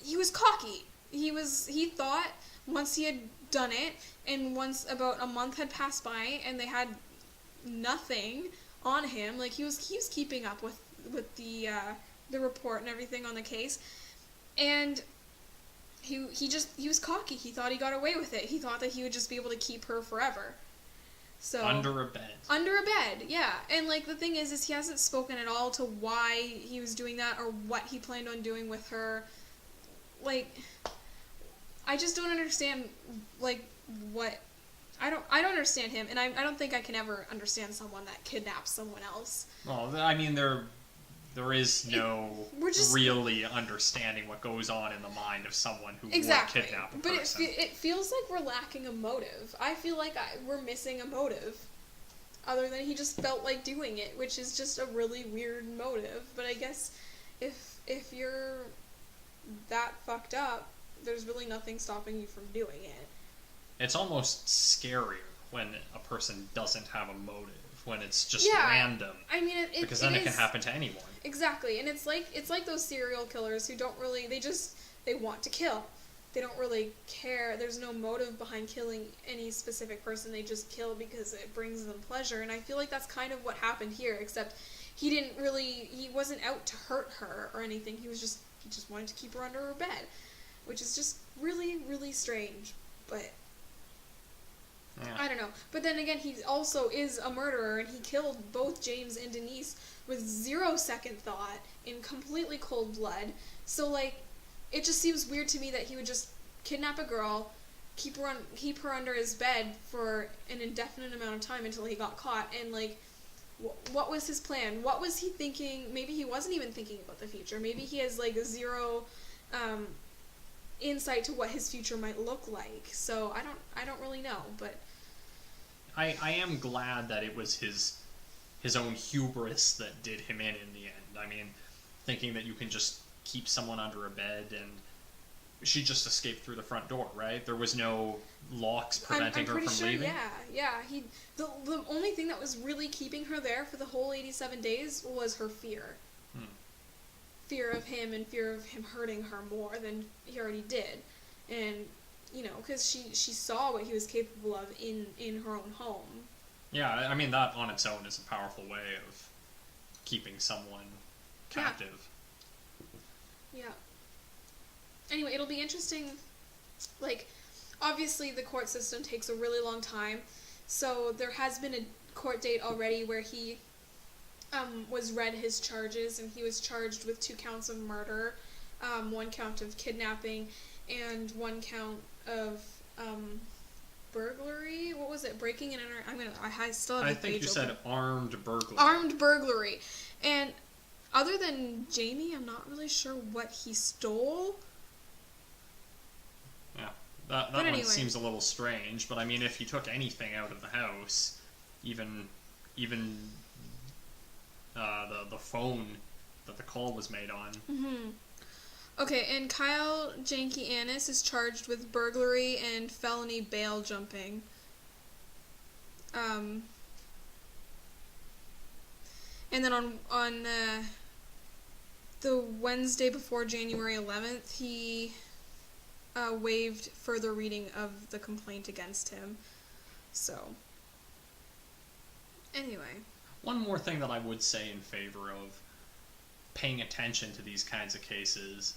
[SPEAKER 1] he was cocky. He thought once he had done it, and once about a month had passed by and they had nothing on him, like, he was keeping up with the report and everything on the case, and he was cocky. He thought he got away with it. He thought that he would just be able to keep her forever. So
[SPEAKER 2] under a bed,
[SPEAKER 1] yeah. And, like, the thing is he hasn't spoken at all to why he was doing that or what he planned on doing with her. Like, I just don't understand, like, what I don't understand him, and I don't think I can ever understand someone that kidnaps someone else.
[SPEAKER 2] Well, I mean, there is no really understanding what goes on in the mind of someone who would kidnap a person.
[SPEAKER 1] But it feels like we're lacking a motive. I feel like we're missing a motive, other than he just felt like doing it, which is just a really weird motive. But I guess if you're that fucked up, there's really nothing stopping you from doing it.
[SPEAKER 2] It's almost scarier when a person doesn't have a motive, when it's just random. I mean, because then it can happen to anyone.
[SPEAKER 1] Exactly, and it's like those serial killers who don't really, they want to kill. They don't really care. There's no motive behind killing any specific person. They just kill because it brings them pleasure. And I feel like that's kind of what happened here, except he wasn't out to hurt her or anything. He just wanted to keep her under her bed, which is just really, really strange. But yeah. I don't know. But then again, he also is a murderer, and he killed both James and Denise with 0 second thought, in completely cold blood. So, like, it just seems weird to me that he would just kidnap a girl, keep her under his bed for an indefinite amount of time until he got caught, and, like, what was his plan? What was he thinking? Maybe he wasn't even thinking about the future. Maybe he has, like, zero insight to what his future might look like. So I don't really know, but
[SPEAKER 2] I am glad that it was his own hubris that did him in the end. I mean, thinking that you can just keep someone under a bed, and she just escaped through the front door, right? There was no locks preventing her from leaving.
[SPEAKER 1] Yeah. The only thing that was really keeping her there for the whole 87 days was her fear. Fear of him, and fear of him hurting her more than he already did. And, you know, because she saw what he was capable of in her own home. Yeah,
[SPEAKER 2] I mean, that on its own is a powerful way of keeping someone captive.
[SPEAKER 1] Yeah. Anyway, it'll be interesting. Like, obviously the court system takes a really long time, so there has been a court date already where he was read his charges, and he was charged with 2 counts of murder, 1 count of kidnapping, and 1 count of burglary. What was it? Breaking and entering. I still have the page
[SPEAKER 2] I think you
[SPEAKER 1] open.
[SPEAKER 2] said armed burglary.
[SPEAKER 1] Armed burglary. And other than Jayme, I'm not really sure what he stole.
[SPEAKER 2] Yeah, that one seems a little strange. But I mean, if he took anything out of the house, even the phone that the call was made on.
[SPEAKER 1] Mm-hmm. Okay, and Kyle Janky Annis is charged with burglary and felony bail jumping. And then on the Wednesday before January 11th, he waived further reading of the complaint against him. So, anyway.
[SPEAKER 2] One more thing that I would say in favor of paying attention to these kinds of cases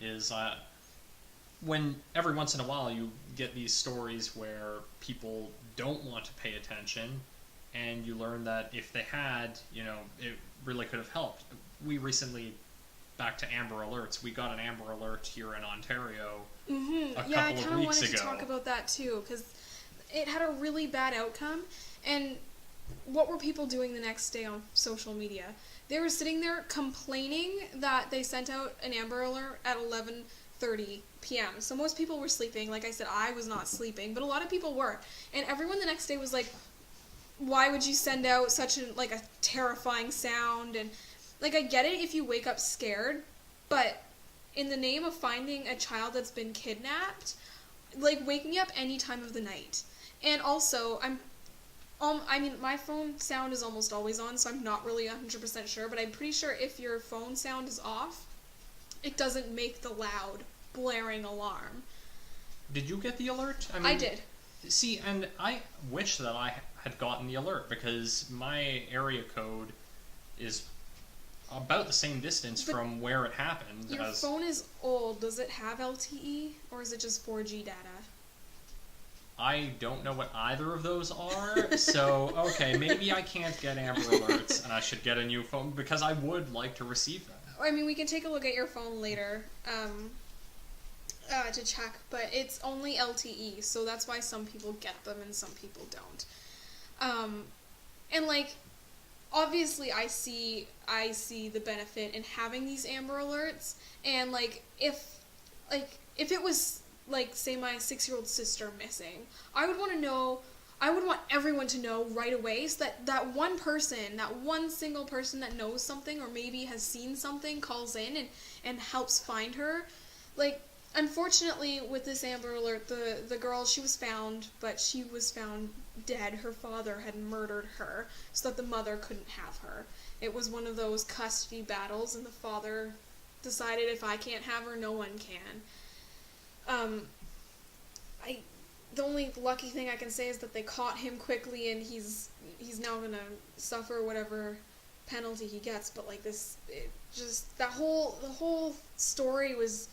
[SPEAKER 2] is when every once in a while you get these stories where people don't want to pay attention, and you learn that if they had, it really could have helped. We recently, back to Amber Alerts, we got an Amber Alert here in Ontario a couple of weeks ago.
[SPEAKER 1] Yeah, I kind of wanted to talk about that too, because it had a really bad outcome, and what were people doing the next day on social media? They were sitting there complaining that they sent out an Amber Alert at 11:30 p.m. So most people were sleeping. Like I said, I was not sleeping, but a lot of people were. And everyone the next day was like, why would you send out such a terrifying sound? And I get it if you wake up scared, but in the name of finding a child that's been kidnapped, wake me up any time of the night. And also, my phone sound is almost always on, so I'm not really 100% sure, but I'm pretty sure if your phone sound is off, it doesn't make the loud, blaring alarm.
[SPEAKER 2] Did you get the alert?
[SPEAKER 1] I did.
[SPEAKER 2] See, and I wish that I had gotten the alert, because my area code is about the same distance from where it happened.
[SPEAKER 1] Your phone is old. Does it have LTE, or is it just 4G data?
[SPEAKER 2] I don't know what either of those are, so, okay, maybe I can't get Amber Alerts, and I should get a new phone, because I would like to receive them.
[SPEAKER 1] I mean, we can take a look at your phone later to check, but it's only LTE, so that's why some people get them and some people don't. And, obviously I see the benefit in having these Amber Alerts, and, if it was, say my 6-year-old sister missing, I would want everyone to know right away, so that one person, that one single person that knows something or maybe has seen something calls in and helps find her. Unfortunately, with this Amber Alert, the girl, she was found, but she was found dead. Her father had murdered her so that the mother couldn't have her. It was one of those custody battles, and the father decided, if I can't have her, no one can. The only lucky thing I can say is that they caught him quickly, and he's now gonna suffer whatever penalty he gets. But the whole story was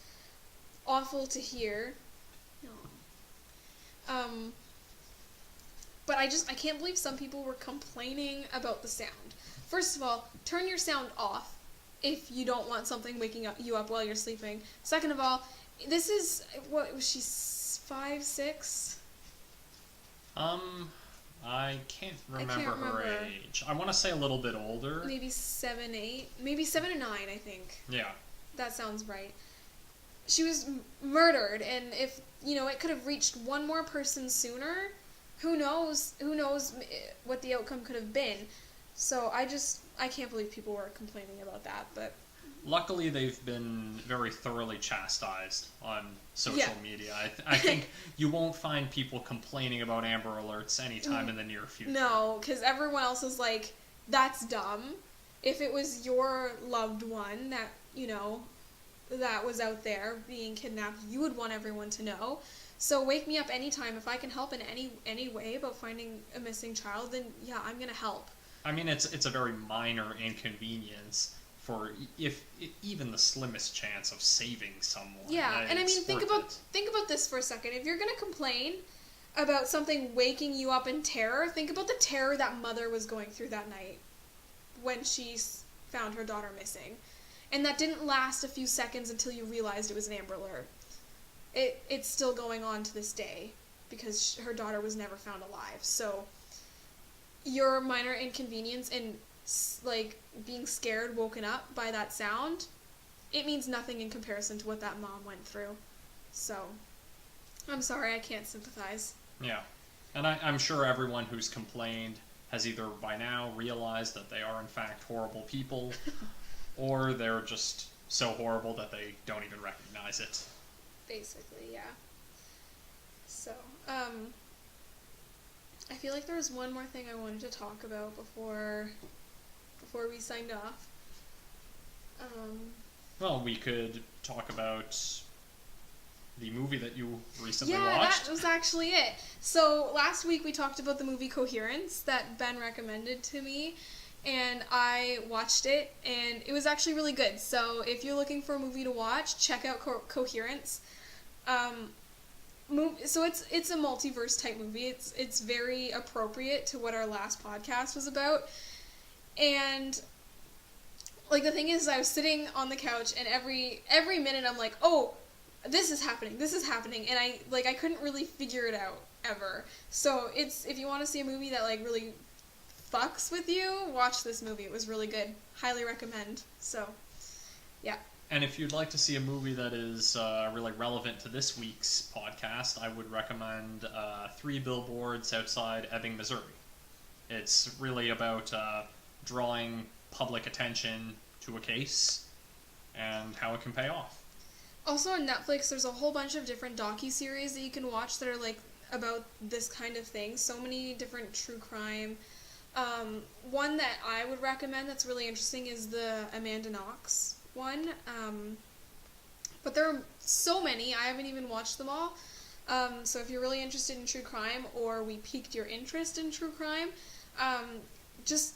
[SPEAKER 1] awful to hear. But I can't believe some people were complaining about the sound. First of all, turn your sound off if you don't want something waking you up while you're sleeping. Second of all, this is, what was she, 5, 6?
[SPEAKER 2] I can't remember her age. I want to say a little bit older.
[SPEAKER 1] Maybe 7, 8. Maybe 7 to 9, I think.
[SPEAKER 2] Yeah.
[SPEAKER 1] That sounds right. She was murdered, and if, it could have reached one more person sooner, who knows what the outcome could have been. So I can't believe people were complaining about that, but...
[SPEAKER 2] Luckily, they've been very thoroughly chastised on social media. I think you won't find people complaining about Amber Alerts anytime in the near future.
[SPEAKER 1] No, because everyone else is like, that's dumb. If it was your loved one that, that was out there being kidnapped, you would want everyone to know. So wake me up anytime. If I can help in any way about finding a missing child, then yeah, I'm going to help. I
[SPEAKER 2] mean, it's a very minor inconvenience for even the slimmest chance of saving someone.
[SPEAKER 1] Yeah, and I mean, think about this for a second. If you're going to complain about something waking you up in terror, think about the terror that mother was going through that night when she found her daughter missing. And that didn't last a few seconds until you realized it was an Amber Alert. it's still going on to this day because her daughter was never found alive. So your minor inconvenience and like being scared, woken up by that sound, it means nothing in comparison to what that mom went through. So I'm sorry, I can't sympathize.
[SPEAKER 2] Yeah. And I'm sure everyone who's complained has either by now realized that they are in fact horrible people, or they're just so horrible that they don't even recognize it.
[SPEAKER 1] Basically, yeah. So, I feel like there was one more thing I wanted to talk about before we signed off.
[SPEAKER 2] Well, we could talk about the movie that you recently
[SPEAKER 1] watched.
[SPEAKER 2] Yeah,
[SPEAKER 1] that was actually it. So last week we talked about the movie Coherence that Ben recommended to me, and I watched it, and it was actually really good. So if you're looking for a movie to watch, check out Coherence. So it's a multiverse type movie. It's very appropriate to what our last podcast was about, and like the thing is, I was sitting on the couch, and every minute I'm like, oh, this is happening, and I couldn't really figure it out ever. So if you want to see a movie that like really fucks with you, watch this movie. It was really good. Highly recommend. So, yeah.
[SPEAKER 2] And if you'd like to see a movie that is really relevant to this week's podcast, I would recommend 3 Billboards Outside Ebbing, Missouri. It's really about drawing public attention to a case and how it can pay off.
[SPEAKER 1] Also on Netflix, there's a whole bunch of different docuseries that you can watch that are like about this kind of thing. So many different true crime. One that I would recommend that's really interesting is the Amanda Knox one. But there are so many, I haven't even watched them all. So if you're really interested in true crime, or we piqued your interest in true crime, just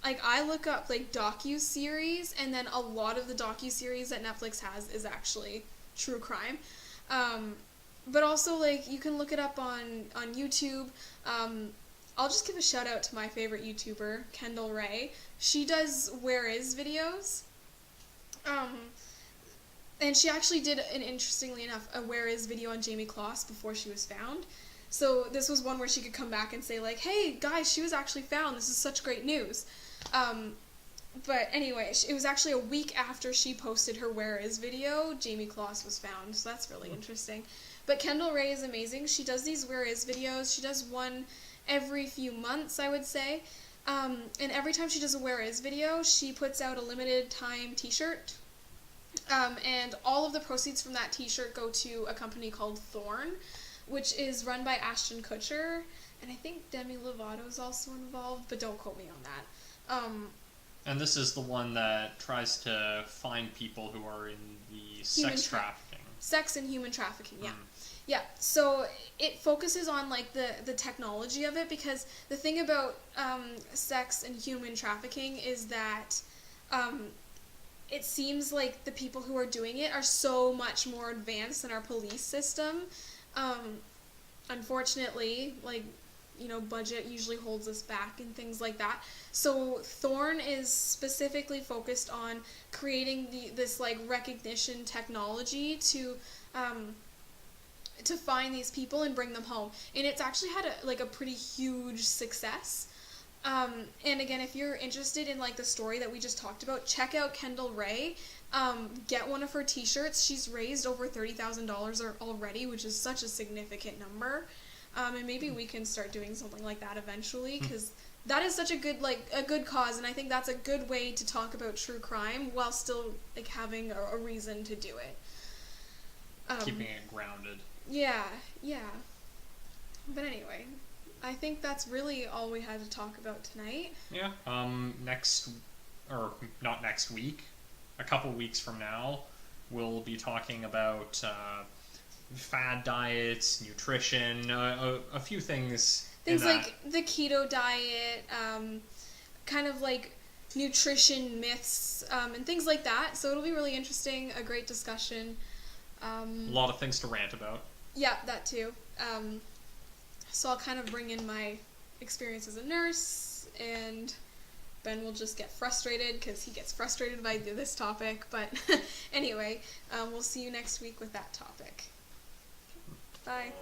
[SPEAKER 1] like I look up like docu-series, and then a lot of the docu-series that Netflix has is actually true crime. But also like you can look it up on YouTube. I'll just give a shout out to my favorite YouTuber, Kendall Ray. She does Where Is videos. And she actually did, interestingly enough, a Where Is video on Jayme Closs before she was found. So this was one where she could come back and say like, hey guys, she was actually found. This is such great news. But anyway, it was actually a week after she posted her Where Is video, Jayme Closs was found. So that's really interesting. But Kendall Ray is amazing. She does these Where Is videos. She does one every few months, I would say. And every time she does a Where Is video, she puts out a limited time t-shirt. And all of the proceeds from that t-shirt go to a company called Thorn, which is run by Ashton Kutcher. And I think Demi Lovato is also involved, but don't quote me on that.
[SPEAKER 2] And this is the one that tries to find people who are in the sex trafficking.
[SPEAKER 1] Sex and human trafficking, yeah. Yeah, so it focuses on like the technology of it, because the thing about sex and human trafficking is that it seems like the people who are doing it are so much more advanced than our police system. Unfortunately, like, you know, budget usually holds us back and things like that. So Thorn is specifically focused on creating this like recognition technology to find these people and bring them home. And it's actually had a pretty huge success. And again, if you're interested in like the story that we just talked about, check out Kendall Ray. Get one of her t-shirts. She's raised over $30,000 already, which is such a significant number. And maybe we can start doing something like that eventually, because that is such a good cause, and I think that's a good way to talk about true crime while still like having a reason to do it.
[SPEAKER 2] Keeping it grounded.
[SPEAKER 1] Yeah. But anyway, I think that's really all we had to talk about tonight.
[SPEAKER 2] Yeah. Not next week, a couple weeks from now, we'll be talking about fad diets, nutrition, a few things.
[SPEAKER 1] Things like the keto diet, kind of like nutrition myths, and things like that. So it'll be really interesting, a great discussion.
[SPEAKER 2] A lot of things to rant about.
[SPEAKER 1] Yeah, that too. So I'll kind of bring in my experience as a nurse, and Ben will just get frustrated because he gets frustrated by this topic. But anyway, we'll see you next week with that topic. Bye.